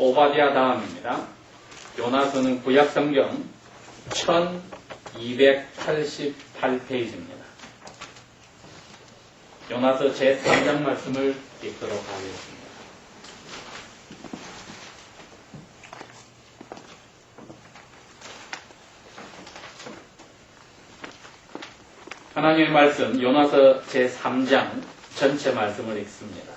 오바댜 다음입니다. 요나서는 구약성경 1288페이지입니다. 요나서 제3장 말씀을 읽도록 하겠습니다. 하나님의 말씀 요나서 제3장 전체 말씀을 읽습니다.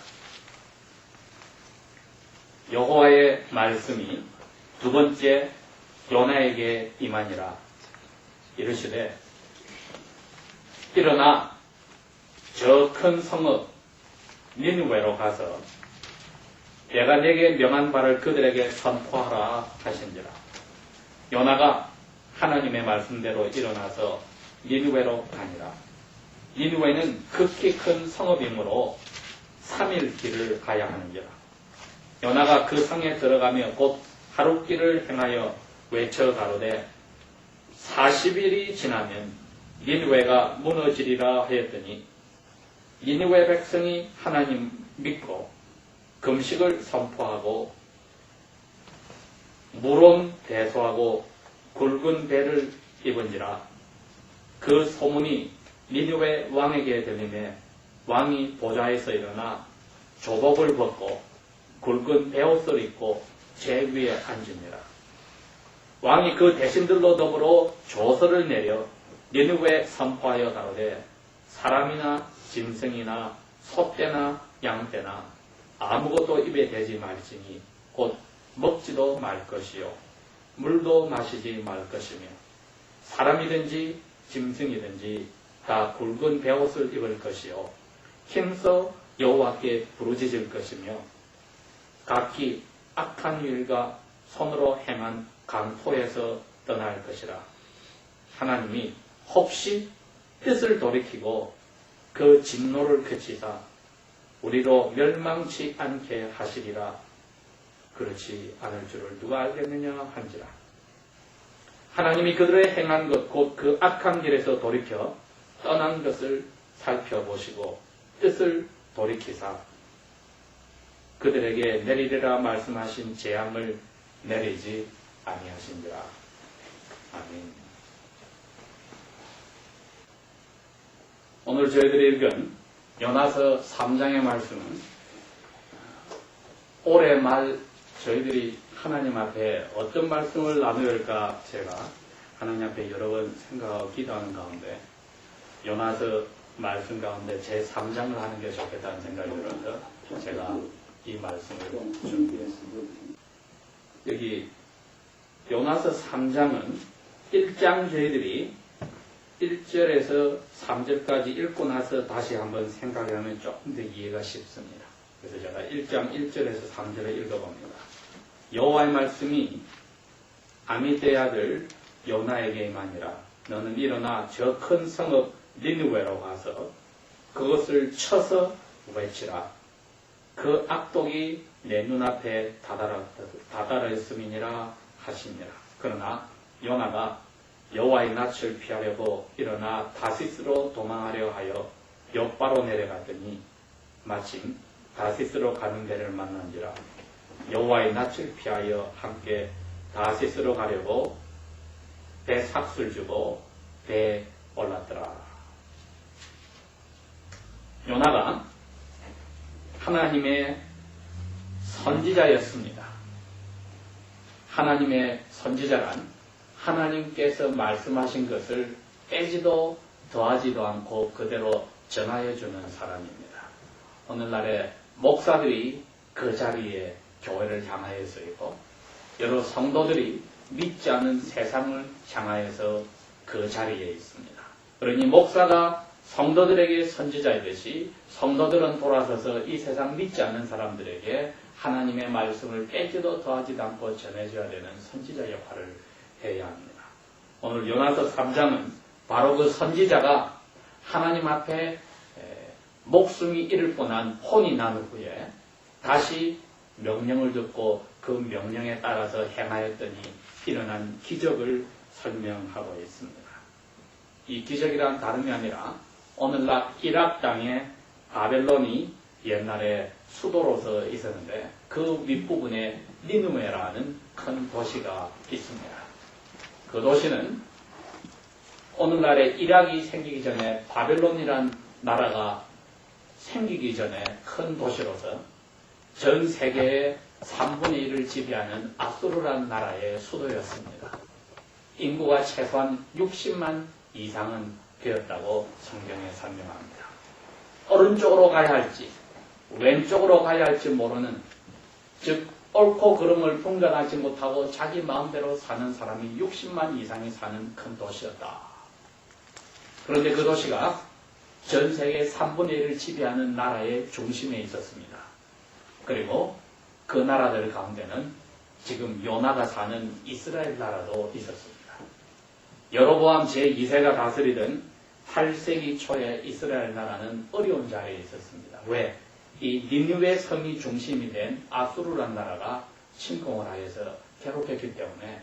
여호와의 말씀이 두 번째 요나에게 임하니라. 이르시되 일어나 저 큰 성읍 니느웨로 가서 내가 내게 명한 바를 그들에게 선포하라 하신지라. 요나가 하나님의 말씀대로 일어나서 니느웨로 가니라. 니느웨는 극히 큰 성읍이므로 3일 길을 가야 하는지라. 요나가 그 성에 들어가며 곧 하룻길을 행하여 외쳐 가로되 40일이 지나면 니느웨가 무너지리라 하였더니 니느웨 백성이 하나님 믿고 금식을 선포하고 물온 대소하고 굵은 배를 입은지라. 그 소문이 니느웨 왕에게 들리매 왕이 보좌에서 일어나 조복을 벗고 굵은 베옷을 입고 제 위에 앉으니라. 왕이 그 대신들로 더불어 조서를 내려 니느웨에 선포하여 가로되 사람이나 짐승이나 소떼나 양떼나 아무것도 입에 대지 말지니 곧 먹지도 말 것이요 물도 마시지 말 것이며 사람이든지 짐승이든지 다 굵은 베옷을 입을 것이요 힘써 여호와께 부르짖을 것이며 각기 악한 일과 손으로 행한 강토에서 떠날 것이라. 하나님이 혹시 뜻을 돌이키고 그 진노를 그치사 우리로 멸망치 않게 하시리라. 그렇지 않을 줄을 누가 알겠느냐 한지라. 하나님이 그들의 행한 것 곧 그 악한 길에서 돌이켜 떠난 것을 살펴보시고 뜻을 돌이키사 그들에게 내리리라 말씀하신 재앙을 내리지 아니하신지라. 아멘. 오늘 저희들이 읽은 요나서 3장의 말씀은 올해 말 저희들이 하나님 앞에 어떤 말씀을 나누어야 할까 제가 하나님 앞에 여러 번 생각하고 기도하는 가운데 요나서 말씀 가운데 제3장을 하는 게 좋겠다는 생각이 들어서 제가 이 말씀을 준비했습니다. 여기 요나서 3장은 1장 저희들이 1절에서 3절까지 읽고 나서 다시 한번 생각하면 조금 더 이해가 쉽습니다. 그래서 제가 1장 1절에서 3절을 읽어봅니다. 여호와의 말씀이 아미떼의 아들 요나에게 임하니라. 너는 일어나 저 큰 성읍 니느웨로 가서 그것을 쳐서 외치라. 그 악독이 내 눈앞에 다다랐음이니라 하시니라. 그러나 요나가 여호와의 낯을 피하려고 일어나 다시스로 도망하려 하여 욥바로 내려갔더니 마침 다시스로 가는 데를 만난지라. 여호와의 낯을 피하여 함께 다시스로 가려고 배 삭술 주고 배에 올랐더라. 요나가 하나님의 선지자였습니다. 하나님의 선지자란 하나님께서 말씀하신 것을 빼지도 더하지도 않고 그대로 전하여주는 사람입니다. 오늘날에 목사들이 그 자리에 교회를 향하여서 있고 여러 성도들이 믿지 않는 세상을 향하여서 그 자리에 있습니다. 그러니 목사가 성도들에게 선지자이듯이 성도들은 돌아서서 이 세상 믿지 않는 사람들에게 하나님의 말씀을 빼지도 더하지도 않고 전해줘야 되는 선지자 역할을 해야 합니다. 오늘 요나서 3장은 바로 그 선지자가 하나님 앞에 목숨이 잃을 뻔한 혼이 난 후에 다시 명령을 듣고 그 명령에 따라서 행하였더니 일어난 기적을 설명하고 있습니다. 이 기적이란 다름이 아니라 오늘날 이락 땅에 바벨론이 옛날에 수도로서 있었는데 그 윗부분에 니느웨라는 큰 도시가 있습니다. 그 도시는 오늘날에 이락이 생기기 전에 바벨론이란 나라가 생기기 전에 큰 도시로서 전 세계의 3분의 1을 지배하는 아수르라는 나라의 수도였습니다. 인구가 최소한 60만 이상은 되었다고 성경에 설명합니다. 오른쪽으로 가야 할지 왼쪽으로 가야 할지 모르는, 즉 옳고 그름을 분간하지 못하고 자기 마음대로 사는 사람이 60만 이상이 사는 큰 도시였다. 그런데 그 도시가 전 세계 3분의 1을 지배하는 나라의 중심에 있었습니다. 그리고 그 나라들 가운데는 지금 요나가 사는 이스라엘 나라도 있었습니다. 여로보암 제2세가 다스리던 8세기 초에 이스라엘 나라는 어려운 자리에 있었습니다. 왜? 이 니느웨 성이 중심이 된 아수르란 나라가 침공을 하여서 괴롭혔기 때문에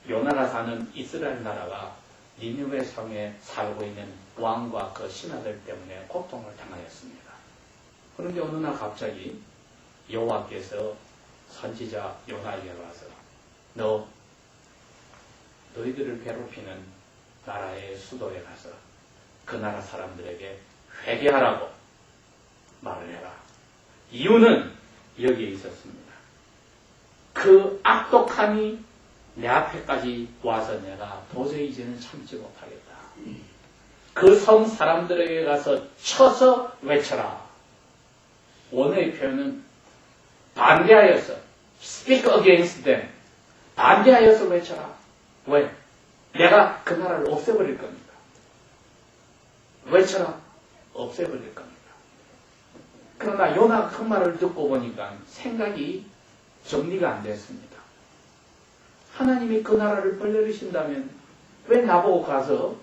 요나가 사는 이스라엘 나라가 니느웨 성에 살고 있는 왕과 그 신하들 때문에 고통을 당하였습니다. 그런데 어느 날 갑자기 여호와께서 선지자 요나에게 와서 너희들을 괴롭히는 나라의 수도에 가서 그 나라 사람들에게 회개하라고 말을 해라. 이유는 여기에 있었습니다. 그 악독함이 내 앞에까지 와서 내가 도저히 이제는 참지 못하겠다. 그 성 사람들에게 가서 쳐서 외쳐라. 원어의 표현은 반대하여서 speak against them. 반대하여서 외쳐라. 왜? 내가 그 나라를 없애버릴 겁니다. 외쳐라. 없애버릴 겁니다. 그러나 요나 그 말을 듣고 보니까 생각이 정리가 안 됐습니다. 하나님이 그 나라를 벌려주신다면 왜 나보고 가서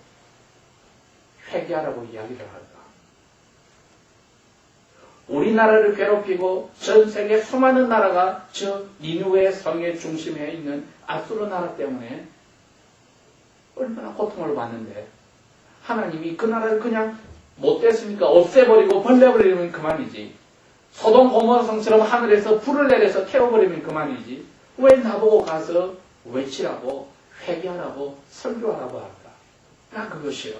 회개하라고 이야기를 할까? 우리나라를 괴롭히고 전 세계 수많은 나라가 저 니느웨 성의 중심에 있는 아수르 나라 때문에 얼마나 고통을 받는데 하나님이 그 나라를 그냥 못됐습니까? 없애버리고 벌려버리면 그만이지. 소돔 고모라 성처럼 하늘에서 불을 내려서 태워버리면 그만이지. 왜 나보고 가서 외치라고 회개하라고 설교하라고 할까? 나 그거 싫어.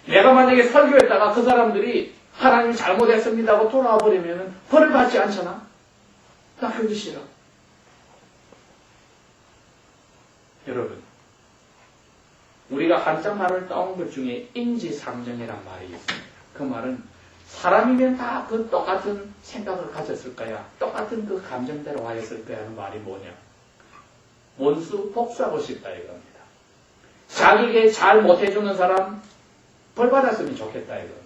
내가 만약에 설교했다가 그 사람들이 하나님 잘못했습니다 하고 돌아와 버리면 벌을 받지 않잖아. 나 그거 싫어. 여러분, 우리가 한자 말을 따온 것 중에 인지상정이란 말이 있습니다. 그 말은 사람이면 다 그 똑같은 생각을 가졌을 거야. 똑같은 그 감정대로 하였을 거야 하는 말이 뭐냐. 원수 복수하고 싶다 이겁니다. 자기에게 잘 못해주는 사람 벌 받았으면 좋겠다 이겁니다.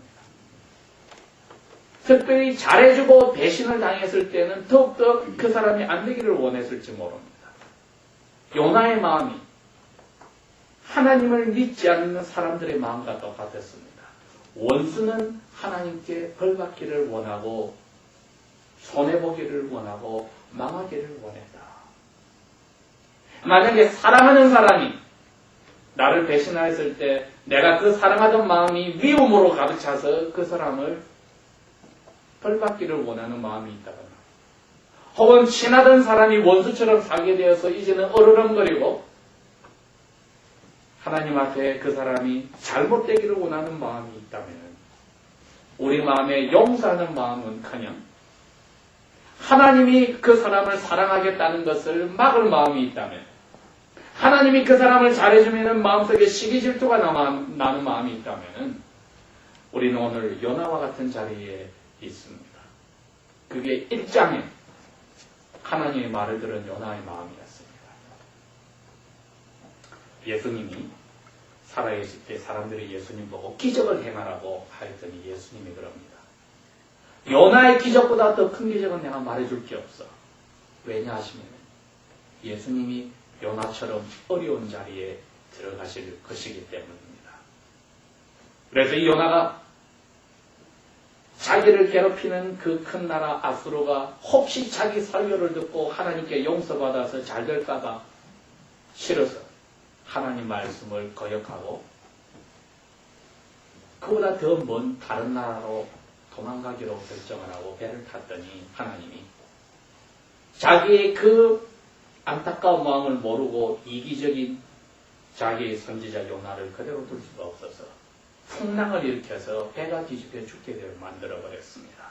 특별히 잘해주고 배신을 당했을 때는 더욱더 그 사람이 안 되기를 원했을지 모릅니다. 요나의 마음이 하나님을 믿지 않는 사람들의 마음과 똑같았습니다. 원수는 하나님께 벌받기를 원하고 손해보기를 원하고 망하기를 원했다. 만약에 사랑하는 사람이 나를 배신하였을 때 내가 그 사랑하던 마음이 미움으로 가득 차서 그 사람을 벌받기를 원하는 마음이 있다거나 혹은 친하던 사람이 원수처럼 살게 되어서 이제는 어르렁거리고 하나님 앞에 그 사람이 잘못되기를 원하는 마음이 있다면 우리 마음에 용서하는 마음은커녕 하나님이 그 사람을 사랑하겠다는 것을 막을 마음이 있다면 하나님이 그 사람을 잘해주면 마음속에 시기 질투가 나는 마음이 있다면 우리는 오늘 요나와 같은 자리에 있습니다. 그게 1장에 하나님의 말을 들은 요나의 마음이었습니다. 예수님이 살아계실 때 사람들이 예수님 보고 기적을 행하라고 하였더니 예수님이 그럽니다. 요나의 기적보다 더 큰 기적은 내가 말해줄 게 없어. 왜냐 하시면 예수님이 요나처럼 어려운 자리에 들어가실 것이기 때문입니다. 그래서 이 요나가 자기를 괴롭히는 그 큰 나라 아수르가 혹시 자기 설교를 듣고 하나님께 용서받아서 잘 될까봐 싫어서 하나님 말씀을 거역하고 그보다 더 먼 다른 나라로 도망가기로 결정을 하고 배를 탔더니 하나님이 자기의 그 안타까운 마음을 모르고 이기적인 자기의 선지자 요나를 그대로 둘 수가 없어서 풍랑을 일으켜서 배가 뒤집혀 죽게 되어 만들어버렸습니다.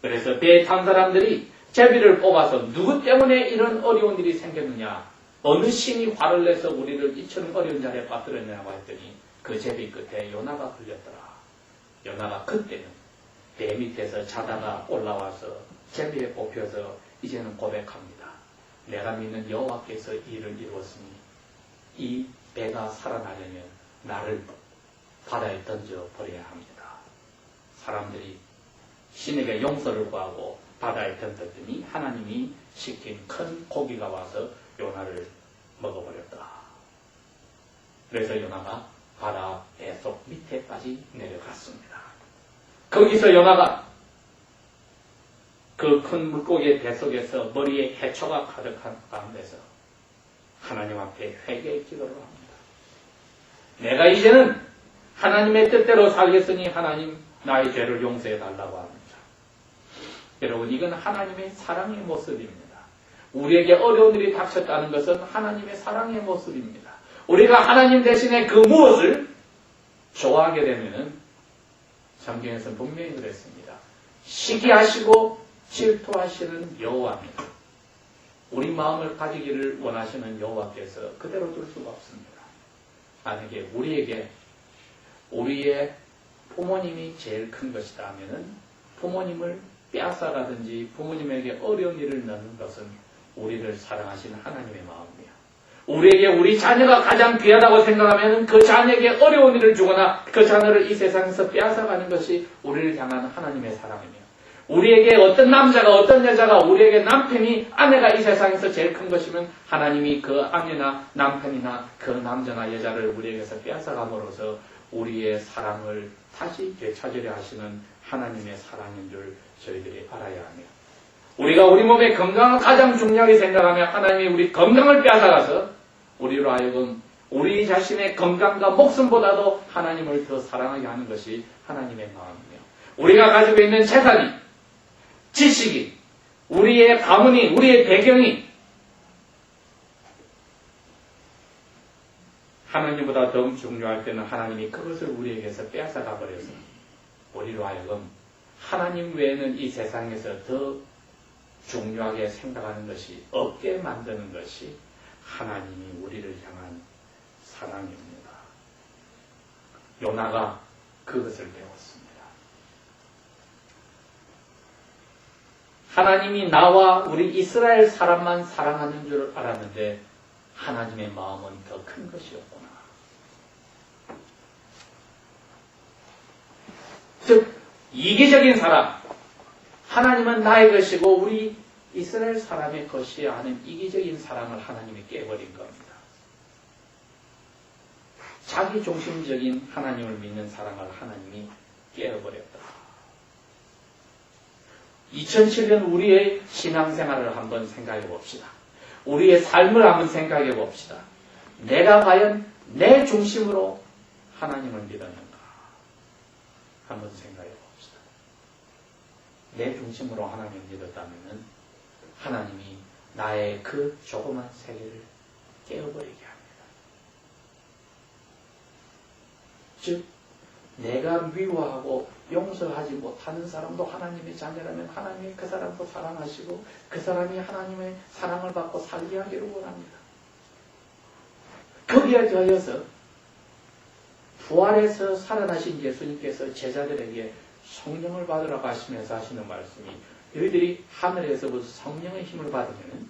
그래서 배에 탄 사람들이 제비를 뽑아서 누구 때문에 이런 어려운 일이 생겼느냐, 어느 신이 화를 내서 우리를 이처럼 어려운 자리에 빠뜨렸냐고 했더니 그 제비 끝에 요나가 걸렸더라. 요나가 그때는 배 밑에서 자다가 올라와서 제비에 뽑혀서 이제는 고백합니다. 내가 믿는 여호와께서 일을 이루었으니 이 배가 살아나려면 나를 바다에 던져 버려야 합니다. 사람들이 신에게 용서를 구하고 바다에 던졌더니 하나님이 시킨 큰 고기가 와서 요나를 먹어버렸다. 그래서 요나가 바다 배속 밑에까지 내려갔습니다. 거기서 요나가 그 큰 물고기의 배 속에서 머리에 해초가 가득한 가운데서 하나님 앞에 회개의 기도를 합니다. 내가 이제는 하나님의 뜻대로 살겠으니 하나님 나의 죄를 용서해 달라고 합니다. 여러분, 이건 하나님의 사랑의 모습입니다. 우리에게 어려운 일이 닥쳤다는 것은 하나님의 사랑의 모습입니다. 우리가 하나님 대신에 그 무엇을 좋아하게 되면은 성경에서는 분명히 그랬습니다. 시기하시고 질투하시는 여호와입니다. 우리 마음을 가지기를 원하시는 여호와께서 그대로 둘 수가 없습니다. 만약에 우리에게 우리의 부모님이 제일 큰 것이다 하면은 부모님을 빼앗아가든지 부모님에게 어려운 일을 넣는 것은 우리를 사랑하시는 하나님의 마음이에요. 우리에게 우리 자녀가 가장 귀하다고 생각하면 그 자녀에게 어려운 일을 주거나 그 자녀를 이 세상에서 빼앗아가는 것이 우리를 향한 하나님의 사랑이에요. 우리에게 어떤 남자가 어떤 여자가 우리에게 남편이 아내가 이 세상에서 제일 큰 것이면 하나님이 그 아내나 남편이나 그 남자나 여자를 우리에게서 빼앗아감으로써 우리의 사랑을 다시 되찾으려 하시는 하나님의 사랑인 줄 저희들이 알아야 합니다. 우리가 우리 몸의 건강을 가장 중요하게 생각하며 하나님이 우리 건강을 빼앗아가서 우리로 하여금 우리 자신의 건강과 목숨보다도 하나님을 더 사랑하게 하는 것이 하나님의 마음이에요. 우리가 가지고 있는 재산이, 지식이, 우리의 가문이, 우리의 배경이 하나님보다 더 중요할 때는 하나님이 그것을 우리에게서 빼앗아가 버려서 우리로 하여금 하나님 외에는 이 세상에서 더 중요하게 생각하는 것이 없게 만드는 것이 하나님이 우리를 향한 사랑입니다. 요나가 그것을 배웠습니다. 하나님이 나와 우리 이스라엘 사람만 사랑하는 줄 알았는데 하나님의 마음은 더 큰 것이었구나. 즉 이기적인 사람, 하나님은 나의 것이고 우리 이스라엘 사람의 것이야 하는 이기적인 사랑을 하나님이 깨버린 겁니다. 자기중심적인 하나님을 믿는 사랑을 하나님이 깨어버렸다. 2007년 우리의 신앙생활을 한번 생각해 봅시다. 우리의 삶을 한번 생각해 봅시다. 내가 과연 내 중심으로 하나님을 믿었는가? 한번 생각해 봅시다. 내 중심으로 하나님을 믿었다면 하나님이 나의 그 조그만 세계를 깨어버리게 합니다. 즉 내가 미워하고 용서하지 못하는 사람도 하나님의 자녀라면 하나님이 그 사람도 사랑하시고 그 사람이 하나님의 사랑을 받고 살게 하기를 원합니다. 거기에 더해서 부활해서 살아나신 예수님께서 제자들에게 성령을 받으라고 하시면서 하시는 말씀이 너희들이 하늘에서부터 성령의 힘을 받으면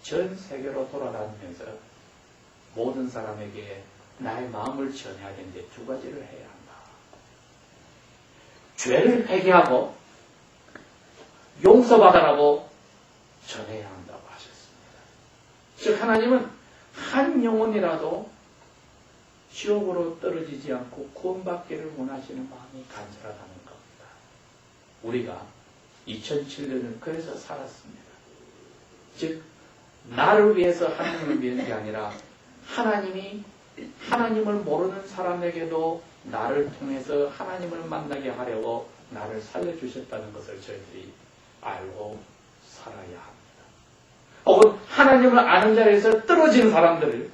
전 세계로 돌아다니면서 모든 사람에게 나의 마음을 전해야 되는데 두 가지를 해야 한다. 죄를 회개하고 용서받으라고 전해야 한다고 하셨습니다. 즉 하나님은 한 영혼이라도 지옥으로 떨어지지 않고 구원받기를 원하시는 마음이 간절하다는 겁니다. 우리가 2007년을 그래서 살았습니다. 즉 나를 위해서 하나님을 믿는 게 아니라 하나님이 하나님을 모르는 사람에게도 나를 통해서 하나님을 만나게 하려고 나를 살려주셨다는 것을 저희들이 알고 살아야 합니다. 혹은 하나님을 아는 자리에서 떨어진 사람들을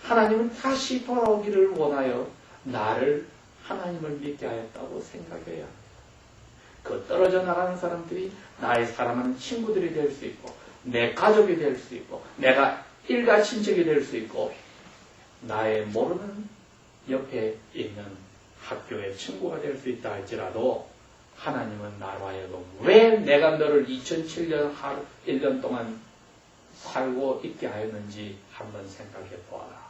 하나님은 다시 돌아오기를 원하여 나를 하나님을 믿게 하였다고 생각해야 합니다. 그 떨어져 나가는 사람들이 나의 사랑하는 친구들이 될 수 있고 내 가족이 될 수 있고 내가 일가 친척이 될 수 있고 나의 모르는 옆에 있는 학교의 친구가 될 수 있다 할지라도 하나님은 나로 하여금 왜 내가 너를 2007년 1년 동안 살고 있게 하였는지 한번 생각해 보아라.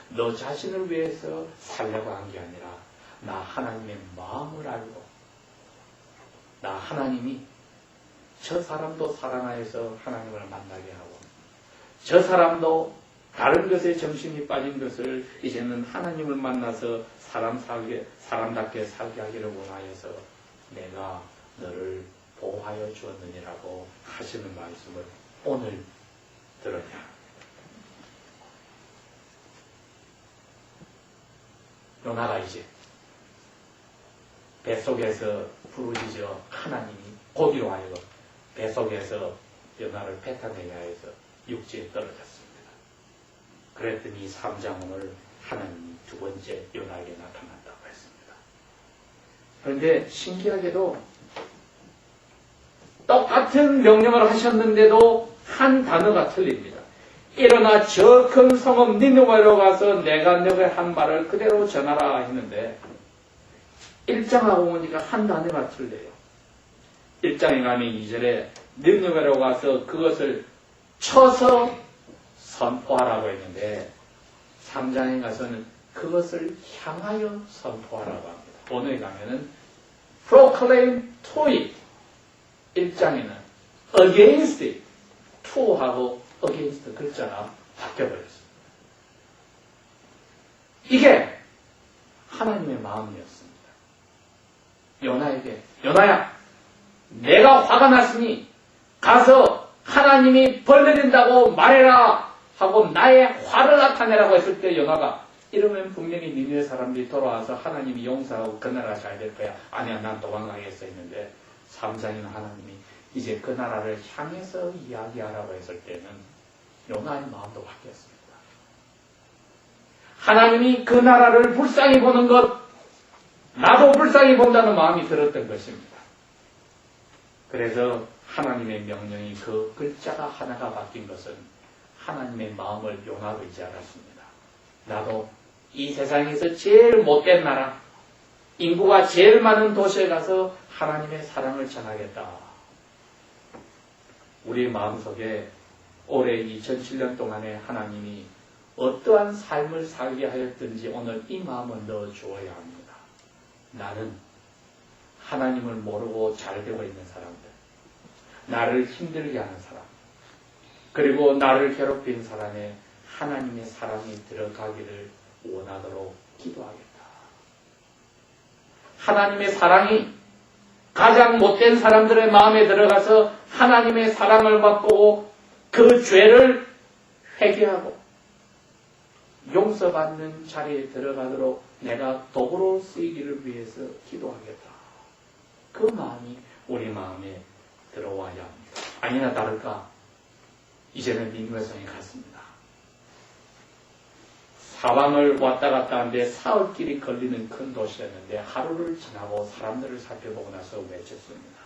너 자신을 위해서 살려고 한 게 아니라 나 하나님의 마음을 알고 나 하나님이 저 사람도 사랑하여서 하나님을 만나게 하고 저 사람도 다른 것에 정신이 빠진 것을 이제는 하나님을 만나서 사람답게 살게 하기를 원하여서 내가 너를 보호하여 주었느니라고 하시는 말씀을 오늘 들어야 합니다. 요나가 이제 뱃속에서 부르짖어 하나님이 고기로 하여금 뱃속에서 요나를 뱉어내게 하여서 육지에 떨어졌습니다. 그랬더니 3장 오늘 하나님이 두 번째 요나에게 나타난다고 했습니다. 그런데 신기하게도 똑같은 명령을 하셨는데도 한 단어가 틀립니다. 일어나 저 큰 성읍 니느웨로 가서 내가 너에게 한 말을 그대로 전하라 했는데 1장하고 보니까 한 단어가 틀려요. 1장에 가면 2절에 니느웨로 가서 그것을 쳐서 선포하라고 했는데 3장에 가서는 그것을 향하여 선포하라고 합니다. 본어에 가면은 proclaim to it 1장에는 against it to하고 against 글자가 바뀌어버렸습니다. 이게 하나님의 마음이었습니다. 요나에게 요나야 내가 화가 났으니 가서 하나님이 벌 내린다고 말해라 하고 나의 화를 나타내라고 했을 때 요나가 이러면 분명히 니느웨 사람들이 돌아와서 하나님이 용서하고 그 나라가 잘 될 거야. 아니야 난 도망가겠어 했는데 3장에는 하나님이 이제 그 나라를 향해서 이야기하라고 했을 때는 요나의 마음도 바뀌었습니다. 하나님이 그 나라를 불쌍히 보는 것 나도 불쌍히 본다는 마음이 들었던 것입니다. 그래서 하나님의 명령이 그 글자가 하나가 바뀐 것은 하나님의 마음을 요나로 이제 알았습니다. 나도 이 세상에서 제일 못된 나라 인구가 제일 많은 도시에 가서 하나님의 사랑을 전하겠다. 우리 마음속에 올해 2007년 동안에 하나님이 어떠한 삶을 살게 하였든지 오늘 이 마음을 넣어 주어야 합니다. 나는 하나님을 모르고 잘 되고 있는 사람들, 나를 힘들게 하는 사람, 그리고 나를 괴롭힌 사람에 하나님의 사랑이 들어가기를 원하도록 기도하겠다. 하나님의 사랑이 가장 못된 사람들의 마음에 들어가서 하나님의 사랑을 맛보고 그 죄를 회개하고 용서받는 자리에 들어가도록 내가 도구로 쓰이기를 위해서 기도하겠다. 그 마음이 우리 마음에 들어와야 합니다. 아니나 다를까 이제는 니느웨 성에 갔습니다. 사방을 왔다 갔다 하는데 사흘길이 걸리는 큰 도시였는데 하루를 지나고 사람들을 살펴보고 나서 외쳤습니다.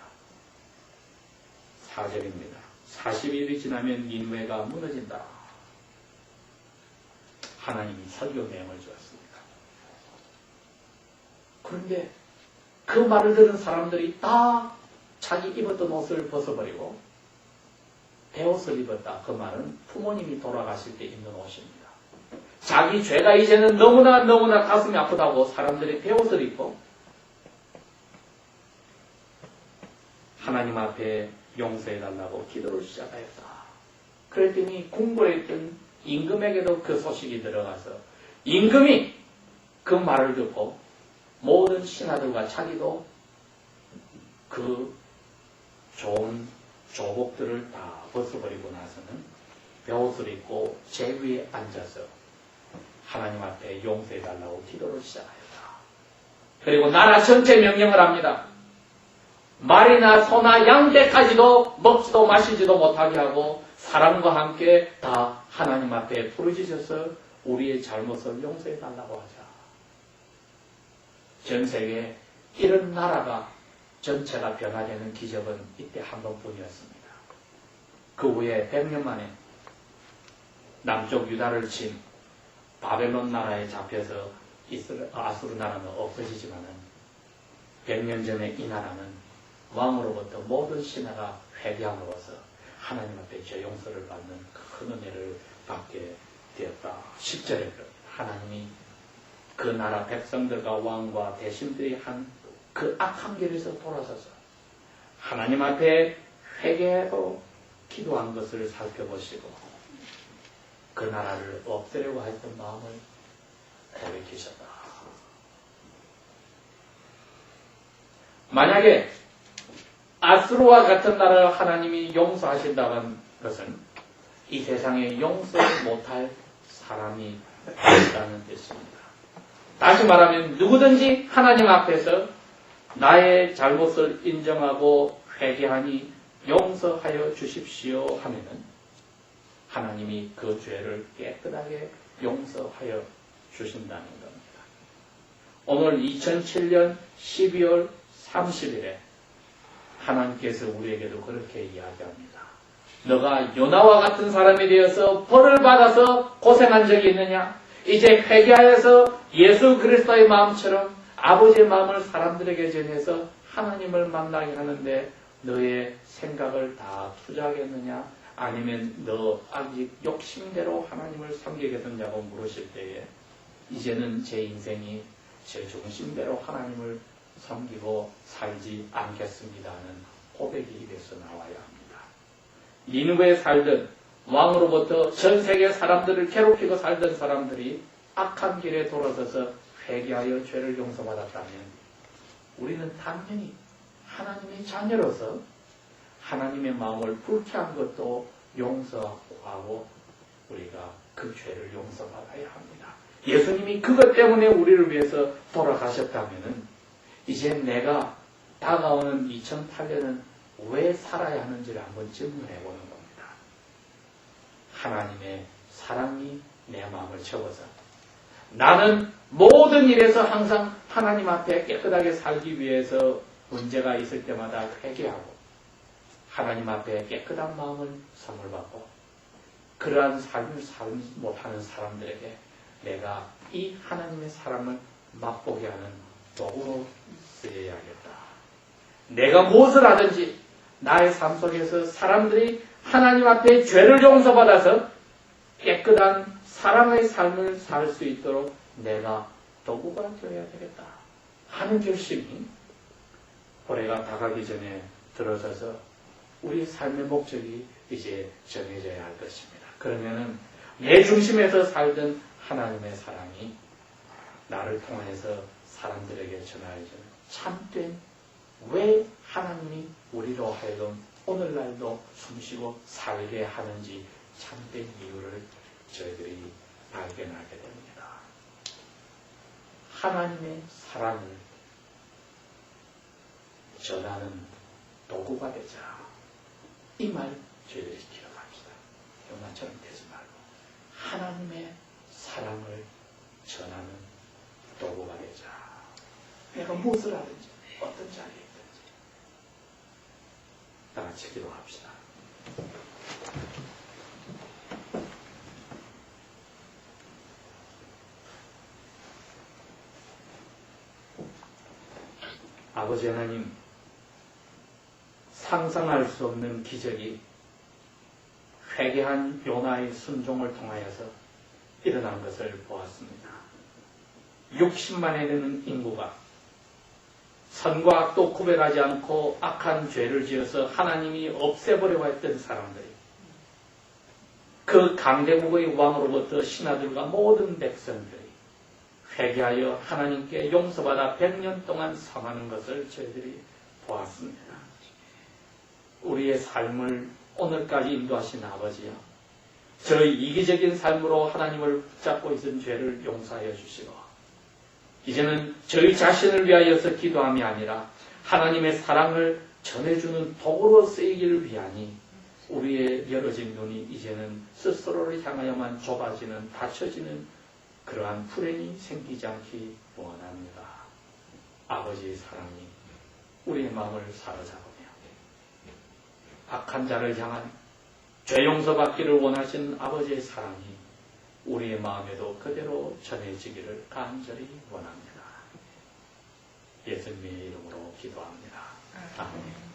4절입니다. 40일이 지나면 니느웨가 무너진다. 하나님이 설교 내용을 주었습니다. 그런데 그 말을 들은 사람들이 다 자기 입었던 옷을 벗어버리고 베옷을 입었다. 그 말은 부모님이 돌아가실 때 입는 옷입니다. 자기 죄가 이제는 너무나 가슴이 아프다고 사람들이 베옷을 입고 하나님 앞에 용서해달라고 기도를 시작하였다. 그랬더니 궁궐에 있던 임금에게도 그 소식이 들어가서 임금이 그 말을 듣고 모든 신하들과 자기도 그 좋은 조복들을 다 벗어버리고 나서는 베옷을 입고 제 위에 앉아서 하나님 앞에 용서해달라고 기도를 시작하였다. 그리고 나라 전체 명령을 합니다. 말이나 소나 양떼까지도 먹지도 마시지도 못하게 하고 사람과 함께 다 하나님 앞에 부르짖어서 우리의 잘못을 용서해 달라고 하자. 전 세계에 이런 나라가 전체가 변화되는 기적은 이때 한 번뿐이었습니다. 그 후에 100년 만에 남쪽 유다를 친 바벨론 나라에 잡혀서 아수르 나라는 없어지지만은 100년 전에 이 나라는 왕으로부터 모든 신하가 회개함으로써 하나님 앞에 죄 용서를 받는 큰 은혜를 받게 되었다. 10절에 하나님이 그 나라 백성들과 왕과 대신들이 한 그 악한 길에서 돌아서서 하나님 앞에 회개로 기도한 것을 살펴보시고 그 나라를 없애려고 했던 마음을 돌이키셨다. 만약에 아수르와 같은 나라를 하나님이 용서하신다는 것은 이 세상에 용서를 못할 사람이 있다는 뜻입니다. 다시 말하면 누구든지 하나님 앞에서 나의 잘못을 인정하고 회개하니 용서하여 주십시오 하면은 하나님이 그 죄를 깨끗하게 용서하여 주신다는 겁니다. 오늘 2007년 12월 30일에 하나님께서 우리에게도 그렇게 이야기합니다. 너가 요나와 같은 사람이 되어서 벌을 받아서 고생한 적이 있느냐? 이제 회개하여서 예수 그리스도의 마음처럼 아버지의 마음을 사람들에게 전해서 하나님을 만나게 하는데 너의 생각을 다 투자하겠느냐? 아니면 너 아직 욕심대로 하나님을 섬기겠느냐고 물으실 때에 이제는 제 인생이 제 중심대로 하나님을 섬기고 살지 않겠습니다는 고백이 입에서 나와야 합니다. 니느웨에 살던 왕으로부터 전 세계 사람들을 괴롭히고 살던 사람들이 악한 길에 돌아서서 회개하여 죄를 용서받았다면 우리는 당연히 하나님의 자녀로서 하나님의 마음을 불쾌한 것도 용서하고 우리가 그 죄를 용서받아야 합니다. 예수님이 그것 때문에 우리를 위해서 돌아가셨다면 이제 내가 다가오는 2008년은 왜 살아야 하는지를 한번 질문해 보는 겁니다. 하나님의 사랑이 내 마음을 채워서 나는 모든 일에서 항상 하나님 앞에 깨끗하게 살기 위해서 문제가 있을 때마다 회개하고 하나님 앞에 깨끗한 마음을 선물 받고 그러한 삶을 살지 못하는 사람들에게 내가 이 하나님의 사랑을 맛보게 하는 도구로 쓰여야겠다. 내가 무엇을 하든지 나의 삶 속에서 사람들이 하나님 앞에 죄를 용서받아서 깨끗한 사랑의 삶을 살 수 있도록 내가 도구가 되어야 되겠다 하는 결심이 올해가 다가기 전에 들어서서 우리 삶의 목적이 이제 정해져야 할 것입니다. 그러면은 내 중심에서 살던 하나님의 사랑이 나를 통해서 사람들에게 전하여주는 참된 왜 하나님이 우리로 하여금 오늘날도 숨쉬고 살게 하는지 참된 이유를 저희들이 발견하게 됩니다. 하나님의 사랑을 전하는 도구가 되자. 이 말 저희들이 기억합시다. 요나처럼 되지 말고 하나님의 사랑을 전하는 도구가 되자. 내가 무엇을 하든지 어떤 자리에 있든지 다 같이 기도합시다. 아버지 하나님, 상상할 수 없는 기적이 회개한 요나의 순종을 통하여서 일어난 것을 보았습니다. 60만에 되는 인구가 선과 악도 구별하지 않고 악한 죄를 지어서 하나님이 없애버리고 했던 사람들이 그 강대국의 왕으로부터 신하들과 모든 백성들이 회개하여 하나님께 용서받아 100년 동안 성하는 것을 저희들이 보았습니다. 우리의 삶을 오늘까지 인도하신 아버지여, 저희 이기적인 삶으로 하나님을 붙잡고 있은 죄를 용서하여 주시고 이제는 저희 자신을 위하여서 기도함이 아니라 하나님의 사랑을 전해주는 도구로 쓰이기를 위하니 우리의 열어진 눈이 이제는 스스로를 향하여만 좁아지는 닫혀지는 그러한 불행이 생기지 않기 원합니다. 아버지의 사랑이 우리의 마음을 사로잡으며 악한 자를 향한 죄 용서받기를 원하시는 아버지의 사랑이 우리의 마음에도 그대로 전해지기를 간절히 원합니다. 예수님의 이름으로 기도합니다. 아멘.